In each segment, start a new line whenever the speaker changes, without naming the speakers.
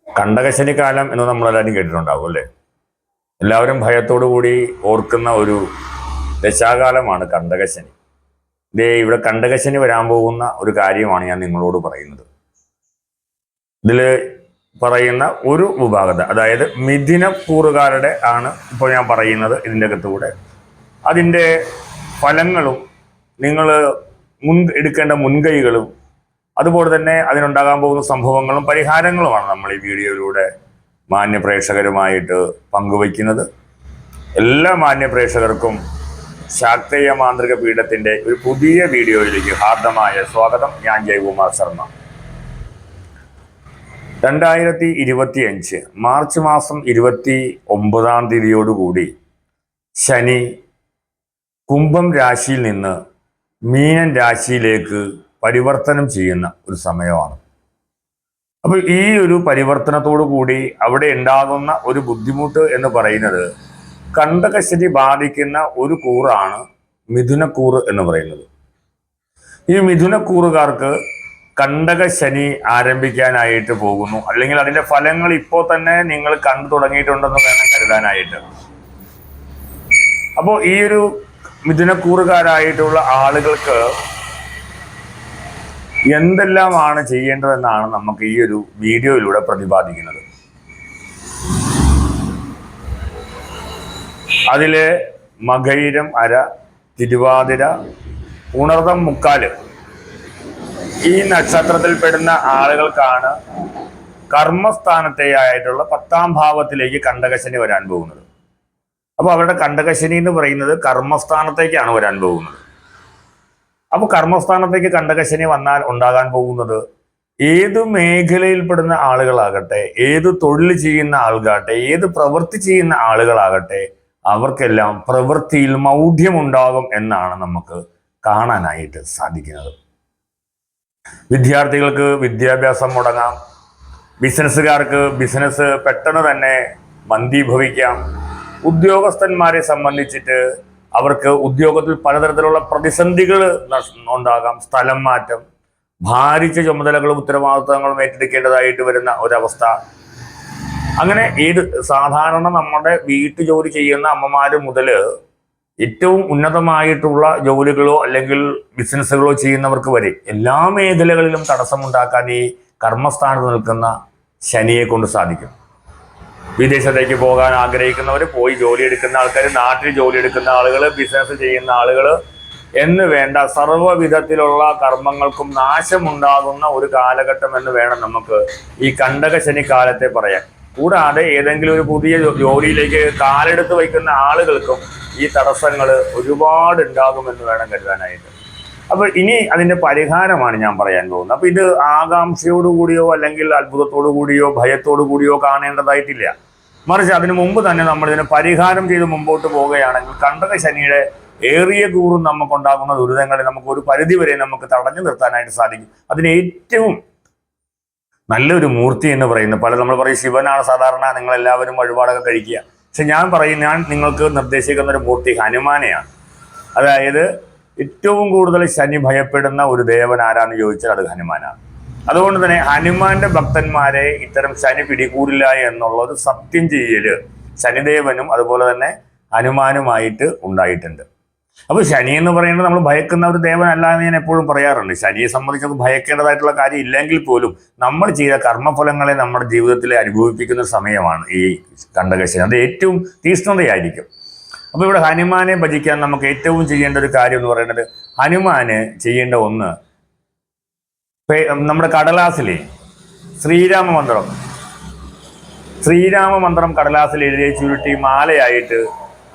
കണ്ടകശനി കാലം എന്ന് നമ്മളെല്ലാവരും കേട്ടിട്ടുണ്ടാവും അല്ലേ? എല്ലാവരും ഭയത്തോടു കൂടി ഓർക്കുന്ന ഒരു ദശാകാലമാണ് കണ്ടകശനി. ഇവിടെ കണ്ടകശനി വരാൻ പോകുന്ന ഒരു കാര്യമാണ് ഞാൻ നിങ്ങളോട് പറയുന്നത്. ഇതില് പറയുന്ന ഒരു വിഭാഗത, അതായത് മിഥുനക്കൂറുകാരുടെ ആണ് ഇപ്പോൾ ഞാൻ പറയുന്നത്. ഇതിൻ്റെ അകത്തൂടെ അതിൻ്റെ ഫലങ്ങളും നിങ്ങൾ എടുക്കേണ്ട മുൻകൈകളും അതുപോലെ തന്നെ അതിനുണ്ടാകാൻ പോകുന്ന സംഭവങ്ങളും പരിഹാരങ്ങളുമാണ് നമ്മൾ ഈ വീഡിയോയിലൂടെ മാന്യ പ്രേക്ഷകരുമായിട്ട് പങ്കുവയ്ക്കുന്നത്. എല്ലാ മാന്യ പ്രേക്ഷകർക്കും ശാക്തേയ മാന്ത്രിക പീഠത്തിന്റെ ഒരു പുതിയ വീഡിയോയിലേക്ക് ഹാർദമായ സ്വാഗതം. ഞാൻ ജയകുമാർ ശർമ്മ. 2025 മാർച്ച് മാസം 29-ാം തീയതിയോടുകൂടി ശനി കുംഭം രാശിയിൽ നിന്ന് മീനൻ രാശിയിലേക്ക് പരിവർത്തനം ചെയ്യുന്ന ഒരു സമയമാണ്. അപ്പോൾ ഈ ഒരു പരിവർത്തനത്തോടു കൂടി അവിടെ ഉണ്ടാകുന്ന ഒരു ബുദ്ധിമുട്ട് എന്ന് പറയുന്നത്, കണ്ടകശനി ബാധിക്കുന്ന ഒരു കൂറാണ് മിഥുനക്കൂറ് എന്ന് പറയുന്നത്. ഈ മിഥുനക്കൂറുകാർക്ക് കണ്ടകശനി ആരംഭിക്കാനായിട്ട് പോകുന്നു, അല്ലെങ്കിൽ അതിന്റെ ഫലങ്ങൾ ഇപ്പോൾ തന്നെ നിങ്ങൾ കണ്ടു തുടങ്ങിയിട്ടുണ്ടെന്ന് വേണം കരുതാനായിട്ട്. അപ്പോൾ ഈ ഒരു മിഥുനക്കൂറുകാരായിട്ടുള്ള ആളുകൾക്ക് എന്തെല്ലാമാണ് ചെയ്യേണ്ടതെന്നാണ് നമുക്ക് ഈ ഒരു വീഡിയോയിലൂടെ പ്രതിപാദിക്കുന്നത്. അതിലെ മകയിരം അര, തിരുവാതിര, ഉണർതം മുക്കാല് ഈ നക്ഷത്രത്തിൽപ്പെടുന്ന ആളുകൾക്കാണ് കർമ്മസ്ഥാനത്തെയായിട്ടുള്ള 10-ാം ഭാവത്തിലേക്ക് കണ്ടകശനി വരാൻ പോകുന്നത്. അപ്പോൾ അവരുടെ കണ്ടകശനി എന്ന് പറയുന്നത് കർമ്മസ്ഥാനത്തേക്കാണ് വരാൻ പോകുന്നത്. അപ്പോൾ കർമ്മസ്ഥാനത്തേക്ക് കണ്ടകശനി വന്നാൽ ഉണ്ടാകാൻ പോകുന്നത്, ഏത് മേഖലയിൽപ്പെടുന്ന ആളുകളാകട്ടെ, ഏത് തൊഴിൽ ചെയ്യുന്ന ആളുകളാകട്ടെ, ഏത് പ്രവൃത്തി ചെയ്യുന്ന ആളുകളാകട്ടെ, അവർക്കെല്ലാം പ്രവൃത്തിയിൽ മൗഢ്യമുണ്ടാകും എന്നാണ് നമുക്ക് കാണാനായിട്ട് സാധിക്കുന്നത്. വിദ്യാർത്ഥികൾക്ക് വിദ്യാഭ്യാസം മുടങ്ങാം, ബിസിനസ്സുകാർക്ക് ബിസിനസ് പെട്ടെന്ന് തന്നെ മന്ദീഭവിക്കാം, ഉദ്യോഗസ്ഥന്മാരെ സംബന്ധിച്ചിട്ട് അവർക്ക് ഉദ്യോഗത്തിൽ പലതരത്തിലുള്ള പ്രതിസന്ധികൾ ഉണ്ടാകാം, സ്ഥലം മാറ്റം, ഭാരിച്ച ചുമതലകളും ഉത്തരവാദിത്തങ്ങളും ഏറ്റെടുക്കേണ്ടതായിട്ട് വരുന്ന ഒരവസ്ഥ. അങ്ങനെ സാധാരണ നമ്മുടെ വീട്ടുജോലി ചെയ്യുന്ന അമ്മമാര് മുതൽ ഏറ്റവും ഉന്നതമായിട്ടുള്ള ജോലികളോ അല്ലെങ്കിൽ ബിസിനസ്സുകളോ ചെയ്യുന്നവർക്ക് വരെ എല്ലാ മേഖലകളിലും തടസ്സമുണ്ടാക്കാൻ ഈ കർമ്മസ്ഥാനത്ത് നിൽക്കുന്ന ശനിയെ കൊണ്ട് സാധിക്കും. വിദേശത്തേക്ക് പോകാൻ ആഗ്രഹിക്കുന്നവർ, പോയി ജോലി എടുക്കുന്ന ആൾക്കാർ, നാട്ടിൽ ജോലി എടുക്കുന്ന ആളുകൾ, ബിസിനസ് ചെയ്യുന്ന ആളുകൾ എന്ന് വേണ്ട സർവ്വവിധത്തിലുള്ള കർമ്മങ്ങൾക്കും നാശമുണ്ടാകുന്ന ഒരു കാലഘട്ടം എന്ന് വേണം നമുക്ക് ഈ കണ്ടകശനി കാലത്തെ പറയാൻ. കൂടാതെ ഏതെങ്കിലും ഒരു പുതിയ ജോലിയിലേക്ക് കാലെടുത്ത് വയ്ക്കുന്ന ആളുകൾക്കും ഈ തടസ്സങ്ങൾ ഒരുപാട് ഉണ്ടാകുമെന്ന് വേണം കരുതാനായിട്ട്. അപ്പോൾ ഇനി അതിന്റെ പരിഹാരമാണ് ഞാൻ പറയാൻ പോകുന്നത്. അപ്പോൾ ഇത് ആകാംക്ഷയോടു കൂടിയോ അല്ലെങ്കിൽ അത്ഭുതത്തോടു കൂടിയോ ഭയത്തോടു കൂടിയോ കാണേണ്ടതായിട്ടില്ല. മറിച്ച് അതിനു മുമ്പ് തന്നെ നമ്മൾ ഇതിന് പരിഹാരം ചെയ്ത് മുമ്പോട്ട് പോവുകയാണെങ്കിൽ കണ്ടകശനിയുടെ ഏറിയ കൂറും നമുക്കുണ്ടാകുന്ന ദുരിതങ്ങളെ നമുക്ക് ഒരു പരിധി വരെ നമുക്ക് തടഞ്ഞു നിർത്താനായിട്ട് സാധിക്കും. അതിന് ഏറ്റവും നല്ലൊരു മൂർത്തി എന്ന് പറയുന്നത്, നമ്മൾ പറയും ശിവനാണ് സാധാരണ നിങ്ങൾ എല്ലാവരും വഴിപാടൊക്കെ കഴിക്കുക. പക്ഷെ ഞാൻ നിങ്ങൾക്ക് നിർദ്ദേശിക്കുന്ന ഒരു മൂർത്തി ഹനുമാനെയാണ്. അതായത് ഏറ്റവും കൂടുതൽ ശനി ഭയപ്പെടുന്ന ഒരു ദേവൻ ആരാന്ന് ചോദിച്ചാൽ അത് ഹനുമാനാണ്. അതുകൊണ്ട് തന്നെ ഹനുമാന്റെ ഭക്തന്മാരെ ഇത്തരം ശനി പിടികൂടില്ല എന്നുള്ളത് സത്യം ചെയ്യല് ശനിദേവനും അതുപോലെ തന്നെ ഹനുമാനുമായിട്ട് ഉണ്ടായിട്ടുണ്ട്. അപ്പോൾ ശനി എന്ന് പറയുന്നത് നമ്മൾ ഭയക്കുന്ന ഒരു ദേവനല്ല എന്ന് ഞാൻ എപ്പോഴും പറയാറുണ്ട്. ശനിയെ സംബന്ധിച്ച് ഭയക്കേണ്ടതായിട്ടുള്ള കാര്യം ഇല്ലെങ്കിൽ പോലും നമ്മൾ ചെയ്ത കർമ്മഫലങ്ങളെ നമ്മുടെ ജീവിതത്തിൽ അനുഭവിപ്പിക്കുന്ന സമയമാണ് ഈ കണ്ടകശനി. അത് ഏറ്റവും തീഷ്ണതയായിരിക്കും. അപ്പോൾ ഇവിടെ ഹനുമാനെ ഭജിക്കാൻ നമുക്ക് ഏറ്റവും ചെയ്യേണ്ട ഒരു കാര്യം എന്ന് പറയുന്നത്, ഹനുമാന് ചെയ്യേണ്ട ഒന്ന്, നമ്മുടെ കടലാസിലെ ശ്രീരാമമന്ത്രം കടലാസിൽ എഴുതി ചുരുട്ടി മാലയായിട്ട്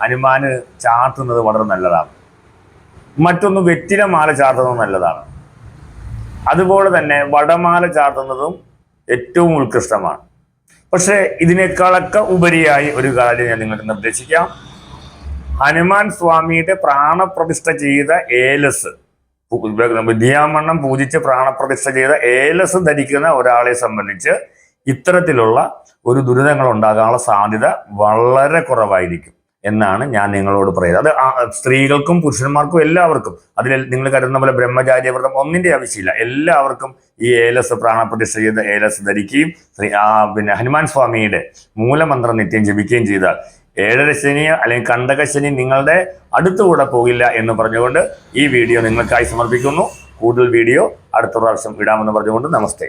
ഹനുമാന് ചാർത്തുന്നത് വളരെ നല്ലതാണ്. മറ്റൊന്ന് വെറ്റില മാല ചാർത്തുന്നത് നല്ലതാണ്. അതുപോലെ തന്നെ വടമാല ചാർത്തുന്നതും ഏറ്റവും ഉത്കൃഷ്ടമാണ്. പക്ഷേ ഇതിനേക്കാളൊക്കെ ഉപരിയായി ഒരു കാര്യം ഞാൻ നിങ്ങൾക്ക് നിർദ്ദേശിക്കാം. ഹനുമാൻ സ്വാമിയുടെ പ്രാണപ്രതിഷ്ഠ ചെയ്ത ഏലസ്, വിദ്യാമണ്ണം പൂജിച്ച് പ്രാണപ്രതിഷ്ഠ ചെയ്ത ഏലസ് ധരിക്കുന്ന ഒരാളെ സംബന്ധിച്ച് ഇത്തരത്തിലുള്ള ഒരു ദുരിതങ്ങൾ ഉണ്ടാകാനുള്ള സാധ്യത വളരെ കുറവായിരിക്കും. എന്നാണ് ഞാൻ നിങ്ങളോട് പറയുന്നത്. അത് സ്ത്രീകൾക്കും പുരുഷന്മാർക്കും എല്ലാവർക്കും. അതിൽ നിങ്ങൾ കരുതുന്ന പോലെ ബ്രഹ്മചാര്യവ്രതം ഒന്നിന്റെ ആവശ്യമില്ല. എല്ലാവർക്കും ഈ ഏലസ് പ്രാണപ്രതിഷ്ഠ ചെയ്ത് ഏലസ് ധരിക്കുകയും പിന്നെ ഹനുമാൻ സ്വാമിയുടെ മൂലമന്ത്രം നിത്യം ജപിക്കുകയും ചെയ്താൽ 7.5 ശനി അല്ലെങ്കിൽ കണ്ടകശനി നിങ്ങളുടെ അടുത്തുകൂടെ പോകില്ല എന്ന് പറഞ്ഞുകൊണ്ട് ഈ വീഡിയോ നിങ്ങൾക്കായി സമർപ്പിക്കുന്നു. കൂടുതൽ വീഡിയോ അടുത്ത പ്രാവശ്യം ഇടാമെന്ന് പറഞ്ഞുകൊണ്ട് നമസ്തേ.